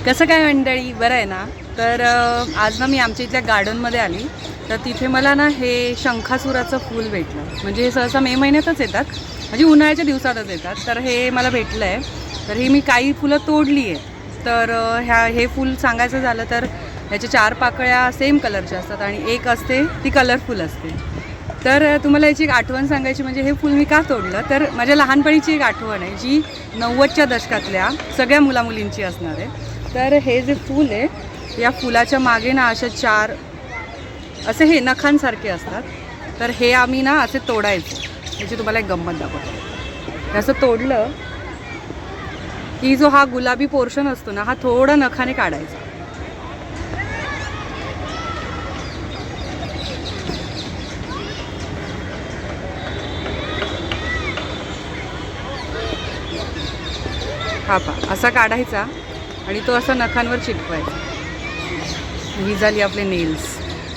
कसं काय मंडळी, बरं आहे ना? तर आज ना मी आमच्या इथल्या गार्डनमध्ये आली, तर तिथे मला ना हे शंखासुराचं फूल भेटलं. म्हणजे हे सहसा मे महिन्यातच येतात, म्हणजे उन्हाळ्याच्या दिवसातच येतात. तर हे मला भेटलं आहे, तर ही मी काही फुलं तोडली आहे. तर हे फूल सांगायचं झालं तर ह्याच्या 4 पाकळ्या सेम कलरच्या असतात आणि एक असते ती कलरफुल असते. तर तुम्हाला याची एक आठवण सांगायची म्हणजे हे फूल मी का तोडलं, तर माझ्या लहानपणीची एक आठवण आहे जी 90च्या दशकातल्या सगळ्या मुलामुलींची असणार आहे. तर हे जे फूल आहे, या फुलाच्या मागे ना अशा 4 असे हे नखांसारखे असतात. तर हे आम्ही ना असे तोडायचे. याची तुम्हाला एक गंमत दाखवतो. असं तोडलं की जो हा गुलाबी पोर्शन असतो ना, हा थोडा नखाने काढायचा. हा पा असा काढायचा आणि तो असा नखांवर चिटकवायचा. ही झाली आपले नेल्स.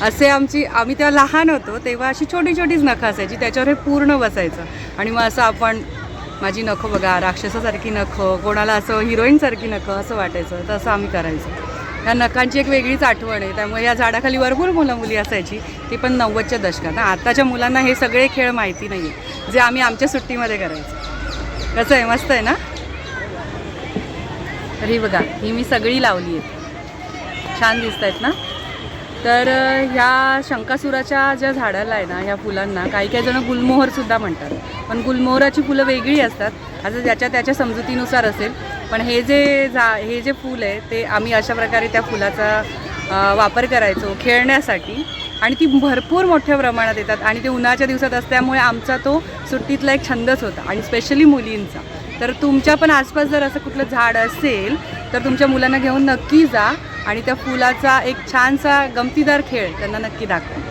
असे आम्ही तेव्हा लहान होतो तेव्हा अशी छोटी छोटीच नखं असायची, त्याच्यावर हे पूर्ण बसायचं. आणि मग असं आपण माझी नखं बघा, राक्षसासारखी नखं, कोणाला असं हिरोईनसारखी नखं असं वाटायचं, तसं आम्ही करायचो. या नखांची एक वेगळीच आठवण आहे. त्यामुळे या झाडाखाली भरपूर मुलं-मुली असायची, ती पण 90च्या दशकात. आताच्या मुलांना हे सगळे खेळ माहिती नाही आहे, जे आम्ही आमच्या सुट्टीमध्ये करायचो. कसं आहे, मस्त आहे ना? तर ही बघा, ही मी सगळी लावली आहे, छान दिसत आहेत ना? तर ह्या शंखासुराच्या ज्या झाडाला आहे ना, ह्या फुलांना काही जण गुलमोहरसुद्धा म्हणतात. पण गुलमोहराची फुलं वेगळी असतात, आता त्याच्या समजुतीनुसार असेल. पण हे जे फूल आहे ते आम्ही अशा प्रकारे त्या फुलाचा वापर करायचो खेळण्यासाठी. आणि ती भरपूर मोठ्या प्रमाणात येतात आणि ते उन्हाळ्याच्या दिवसात असल्यामुळे आमचा तो सुट्टीतला एक छंदच होता, आणि स्पेशली मुलींचा. तर तुमच्या पण आसपास जर असं कुठलं झाड असेल तर तुमच्या मुलांना घेऊन नक्की जा आणि त्या फुलाचा एक छानसा गमतीदार खेळ त्यांना नक्की दाखवा.